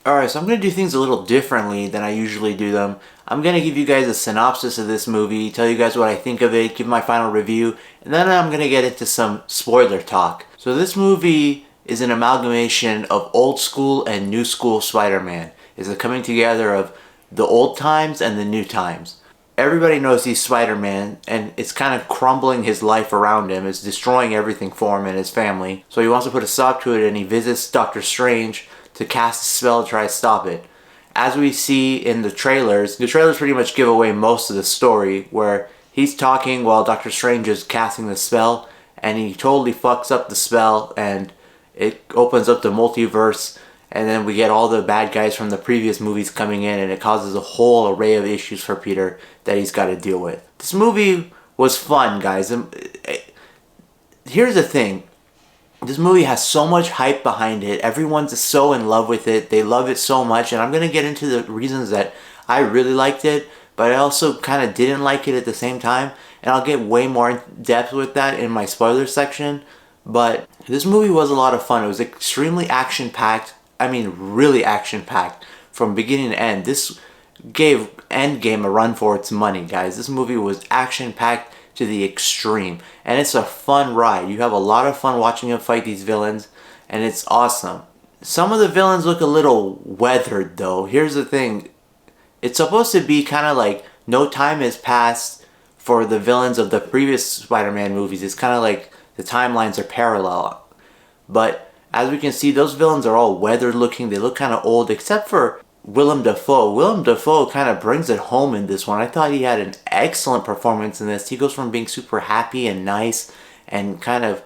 Alright, so I'm going to do things a little differently than I usually do them. I'm going to give you guys a synopsis of this movie, tell you guys what I think of it, give my final review, and then I'm going to get into some spoiler talk. So this movie is an amalgamation of old school and new school Spider-Man. It's a coming together of the old times and the new times. Everybody knows he's Spider-Man, and it's kind of crumbling his life around him. It's destroying everything for him and his family. So he wants to put a stop to it, and he visits Doctor Strange to cast a spell to try to stop it. As we see in the trailers pretty much give away most of the story, where he's talking while Doctor Strange is casting the spell, and he totally fucks up the spell, and it opens up the multiverse, and then we get all the bad guys from the previous movies coming in, and it causes a whole array of issues for Peter that he's got to deal with. This movie was fun, guys. Here's the thing. This movie has so much hype behind it. Everyone's so in love with it. They love it so much. And I'm going to get into the reasons that I really liked it, but I also kind of didn't like it at the same time. And I'll get way more in depth with that in my spoiler section. But this movie was a lot of fun. It was extremely action-packed. I mean, really action-packed from beginning to end. This gave Endgame a run for its money, guys. This movie was action-packed to the extreme, and it's a fun ride. You have a lot of fun watching him fight these villains, and it's awesome. Some of the villains look a little weathered, though. Here's the thing. It's supposed to be kind of like no time has passed for the villains of the previous Spider-Man movies. It's kind of like the timelines are parallel. But as we can see, those villains are all weathered looking. They look kind of old, except for Willem Dafoe. Willem Dafoe kind of brings it home in this one. I thought he had an excellent performance in this. He goes from being super happy and nice and kind of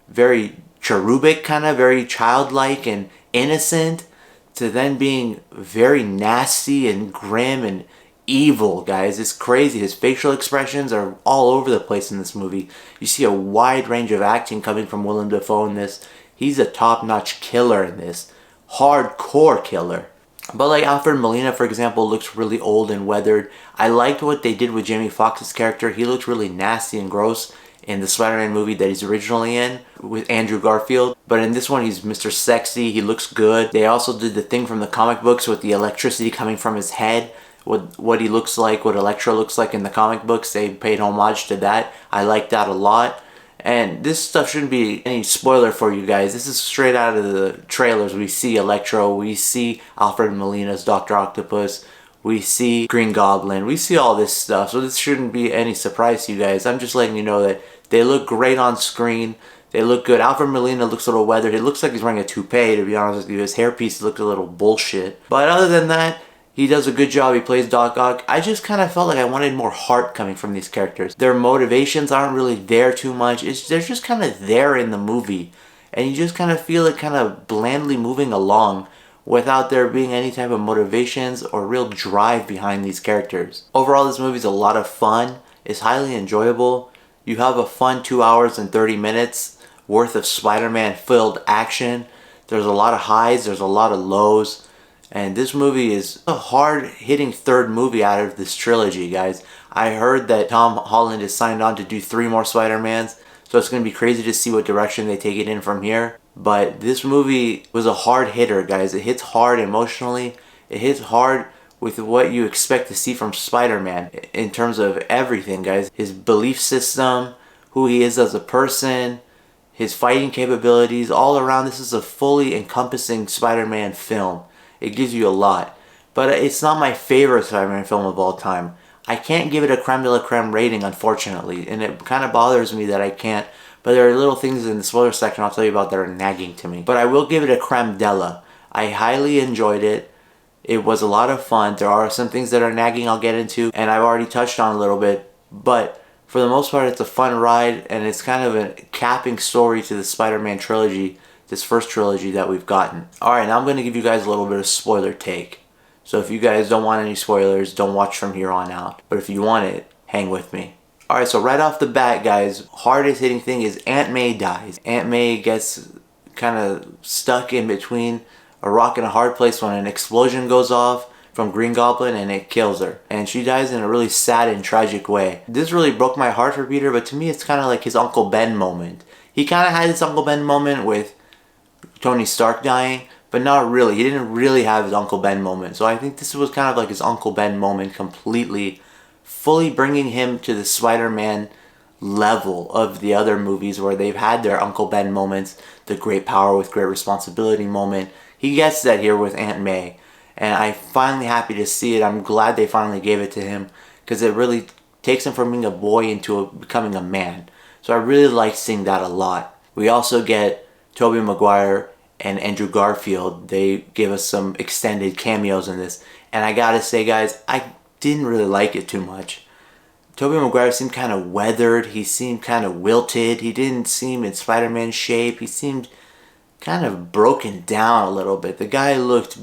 very cherubic, kind of very childlike and innocent, to then being very nasty and grim and evil, guys. It's crazy. His facial expressions are all over the place in this movie. You see a wide range of acting coming from Willem Dafoe in this. He's a top-notch killer in this. Hardcore killer. But like Alfred Molina, for example, looks really old and weathered. I liked what they did with Jamie Foxx's character. He looked really nasty and gross in the Spider-Man movie that he's originally in with Andrew Garfield. But in this one, he's Mr. Sexy. He looks good. They also did the thing from the comic books with the electricity coming from his head. What he looks like, what Electro looks like in the comic books. They paid homage to that. I like that a lot. And this stuff shouldn't be any spoiler for you guys. This is straight out of the trailers. We see Electro, we see Alfred Molina's Dr. Octopus, we see Green Goblin, we see all this stuff. So this shouldn't be any surprise to you guys. I'm just letting you know that they look great on screen. They look good. Alfred Molina looks a little weathered. It looks like he's wearing a toupee, to be honest with you. His hairpiece looked a little bullshit. But other than that, he does a good job. He plays Doc Ock. I just kind of felt like I wanted more heart coming from these characters. Their motivations aren't really there too much. They're just kind of there in the movie. And you just kind of feel it kind of blandly moving along without there being any type of motivations or real drive behind these characters. Overall, this movie is a lot of fun. It's highly enjoyable. You have a fun 2 hours and 30 minutes worth of Spider-Man filled action. There's a lot of highs. There's a lot of lows. And this movie is a hard-hitting third movie out of this trilogy, guys. I heard that Tom Holland is signed on to do 3 more Spider-Mans, so it's going to be crazy to see what direction they take it in from here. But this movie was a hard hitter, guys. It hits hard emotionally. It hits hard with what you expect to see from Spider-Man in terms of everything, guys. His belief system, who he is as a person, his fighting capabilities, all around. This is a fully encompassing Spider-Man film. It gives you a lot. But it's not my favorite Spider-Man film of all time. I can't give it a creme de la creme rating, unfortunately. And it kind of bothers me that I can't. But there are little things in the spoiler section I'll tell you about that are nagging to me. But I will give it a creme della. I highly enjoyed it. It was a lot of fun. There are some things that are nagging I'll get into. And I've already touched on a little bit. But for the most part, it's a fun ride. And it's kind of a capping story to the Spider-Man trilogy. This first trilogy that we've gotten. Alright, now I'm going to give you guys a little bit of spoiler take. So if you guys don't want any spoilers, don't watch from here on out. But if you want it, hang with me. Alright, so right off the bat, guys, hardest hitting thing is Aunt May dies. Aunt May gets kind of stuck in between a rock and a hard place when an explosion goes off from Green Goblin and it kills her. And she dies in a really sad and tragic way. This really broke my heart for Peter, but to me it's kind of like his Uncle Ben moment. He kind of had his Uncle Ben moment with Tony Stark dying, but not really. He didn't really have his Uncle Ben moment. So I think this was kind of like his Uncle Ben moment completely, fully bringing him to the Spider-Man level of the other movies where they've had their Uncle Ben moments, the great power with great responsibility moment. He gets that here with Aunt May, and I'm finally happy to see it. I'm glad they finally gave it to him because it really takes him from being a boy into becoming a man. So I really like seeing that a lot. We also get Toby Mcguire and Andrew Garfield. They give us some extended cameos in this, and I gotta say, guys, I didn't really like it too much. Toby Mcguire seemed kind of weathered. He seemed kind of wilted. He didn't seem in Spider-Man shape. He seemed kind of broken down a little bit. The guy looked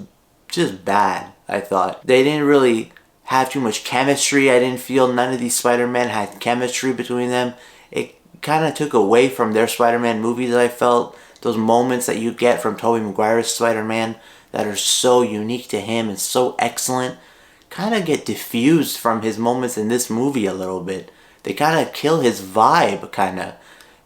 just bad, I thought. They didn't really have too much chemistry. I didn't feel none of these Spider-Men had chemistry between them. It kind of took away from their Spider-Man movies, I felt. Those moments that you get from Tobey Maguire's Spider-Man that are so unique to him and so excellent kind of get diffused from his moments in this movie a little bit. They kind of kill his vibe, kind of.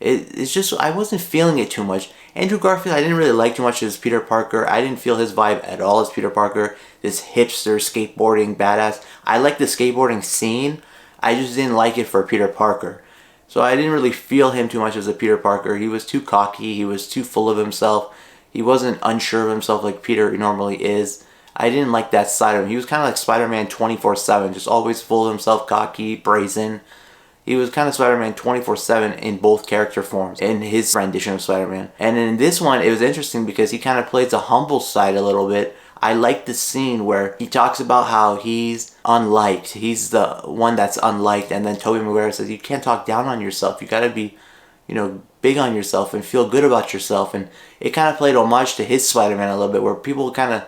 It's just, I wasn't feeling it too much. Andrew Garfield, I didn't really like too much as Peter Parker. I didn't feel his vibe at all as Peter Parker. This hipster, skateboarding, badass. I like the skateboarding scene. I just didn't like it for Peter Parker. So I didn't really feel him too much as a Peter Parker. He was too cocky. He was too full of himself. He wasn't unsure of himself like Peter normally is. I didn't like that side of him. He was kind of like Spider-Man 24/7, just always full of himself, cocky, brazen. He was kind of Spider-Man 24/7 in both character forms in his rendition of Spider-Man. And in this one, it was interesting because he kind of plays a humble side a little bit. I like the scene where he talks about how he's unliked. He's the one that's unliked. And then Tobey Maguire says, you can't talk down on yourself. You got to be, big on yourself and feel good about yourself. And it kind of played homage to his Spider-Man a little bit, where people kind of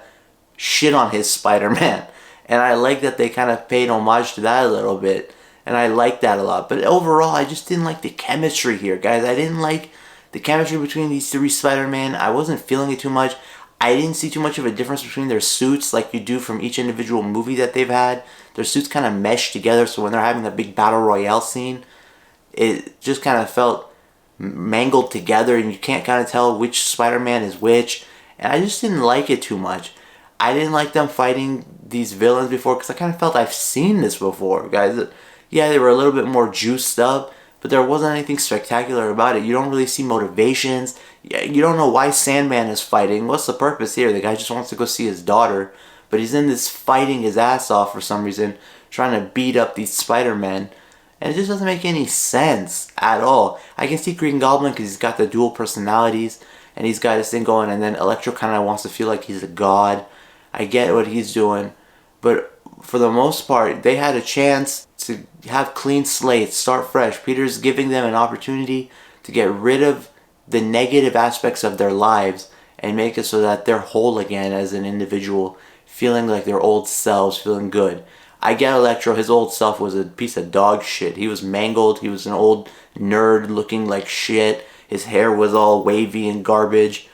shit on his Spider-Man. And I like that they kind of paid homage to that a little bit. And I like that a lot. But overall, I just didn't like the chemistry here, guys. I didn't like the chemistry between these three Spider-Man. I wasn't feeling it too much. I didn't see too much of a difference between their suits like you do from each individual movie that they've had. Their suits kind of meshed together, so when they're having a big battle royale scene, it just kind of felt mangled together, and you can't kind of tell which Spider-Man is which. And I just didn't like it too much. I didn't like them fighting these villains before because I kind of felt I've seen this before, guys. Yeah, they were a little bit more juiced up, but there wasn't anything spectacular about it. You don't really see motivations. You don't know why Sandman is fighting. What's the purpose here? The guy just wants to go see his daughter, but he's in this fighting his ass off for some reason, trying to beat up these Spider-Men, and it just doesn't make any sense at all. I can see Green Goblin because he's got the dual personalities, and he's got this thing going, and then Electro kind of wants to feel like he's a god. I get what he's doing, but for the most part, they had a chance to have clean slates, start fresh. Peter's giving them an opportunity to get rid of the negative aspects of their lives and make it so that they're whole again as an individual, feeling like their old selves, feeling good. I get Electro, his old self was a piece of dog shit. He was mangled, he was an old nerd looking like shit. His hair was all wavy and garbage.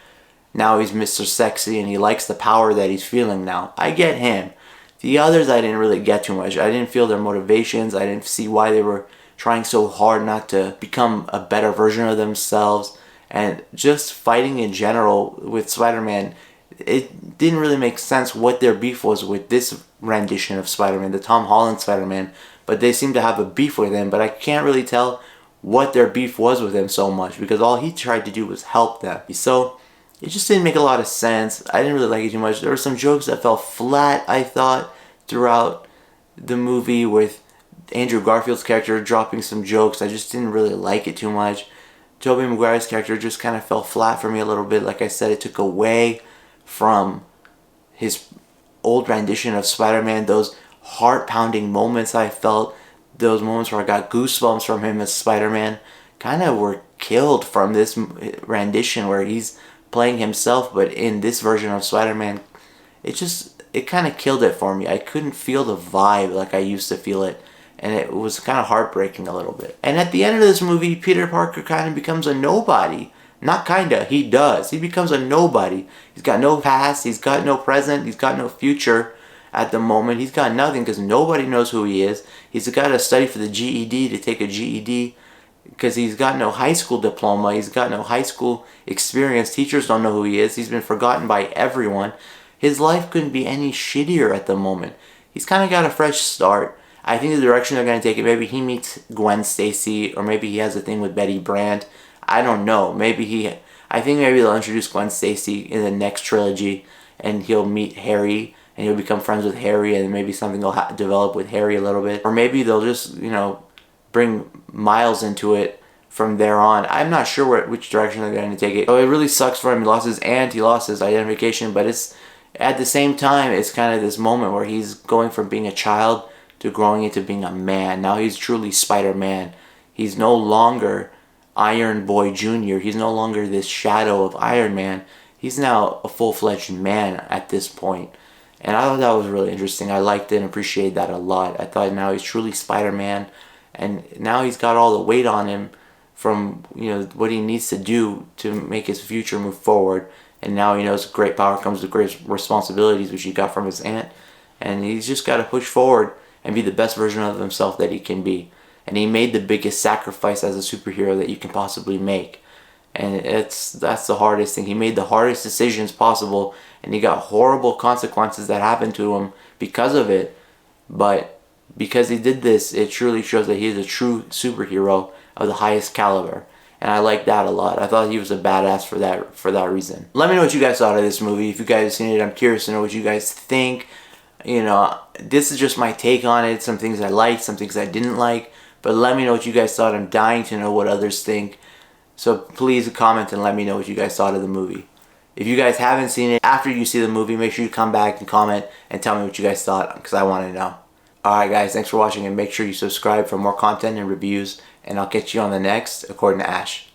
Now he's Mr. Sexy and he likes the power that he's feeling now. I get him. The others I didn't really get too much. I didn't feel their motivations. I didn't see why they were trying so hard not to become a better version of themselves. And just fighting in general with Spider-Man, it didn't really make sense what their beef was with this rendition of Spider-Man, the Tom Holland Spider-Man. But they seem to have a beef with him, but I can't really tell what their beef was with him so much because all he tried to do was help them. So it just didn't make a lot of sense. I didn't really like it too much. There were some jokes that fell flat, I thought, throughout the movie with Andrew Garfield's character dropping some jokes. I just didn't really like it too much. Tobey Maguire's character just kind of fell flat for me a little bit. Like I said, it took away from his old rendition of Spider-Man. Those heart-pounding moments I felt, those moments where I got goosebumps from him as Spider-Man, kind of were killed from this rendition where he's playing himself, but in this version of Spider-Man, it kind of killed it for me. I couldn't feel the vibe like I used to feel it, and it was kind of heartbreaking a little bit. And at the end of this movie, Peter Parker kind of becomes a nobody. Not kinda, he does. He becomes a nobody. He's got no past, he's got no present, he's got no future at the moment. He's got nothing because nobody knows who he is. He's got to study for the GED to take a GED because he's got no high school diploma, he's got no high school experience, teachers don't know who he is, he's been forgotten by everyone. His life couldn't be any shittier at the moment. He's kind of got a fresh start. I think the direction they're going to take it, maybe he meets Gwen Stacy, or maybe he has a thing with Betty Brant. I don't know. I think maybe they'll introduce Gwen Stacy in the next trilogy, and he'll meet Harry, and he'll become friends with Harry, and maybe something will develop with Harry a little bit. Or maybe they'll just, bring Miles into it from there on. I'm not sure which direction they're going to take it. Oh, it really sucks for him. He lost his aunt, he lost his identification, but it's at the same time, it's kind of this moment where he's going from being a child to growing into being a man. Now he's truly Spider-Man. He's no longer Iron Boy Jr. He's no longer this shadow of Iron Man. He's now a full-fledged man at this point. And I thought that was really interesting. I liked it and appreciated that a lot. I thought now he's truly Spider-Man. And now he's got all the weight on him from what he needs to do to make his future move forward. And now he knows great power comes with great responsibilities, which he got from his aunt. And he's just got to push forward and be the best version of himself that he can be. And he made the biggest sacrifice as a superhero that you can possibly make. And that's the hardest thing. He made the hardest decisions possible, and he got horrible consequences that happened to him because of it. But because he did this, it truly shows that he is a true superhero of the highest caliber. And I like that a lot. I thought he was a badass for that reason. Let me know what you guys thought of this movie. If you guys have seen it, I'm curious to know what you guys think. This is just my take on it. Some things I liked, some things I didn't like. But let me know what you guys thought. I'm dying to know what others think. So please comment and let me know what you guys thought of the movie. If you guys haven't seen it, after you see the movie, make sure you come back and comment and tell me what you guys thought, because I want to know. Alright guys, thanks for watching, and make sure you subscribe for more content and reviews, and I'll catch you on the next According to Ash.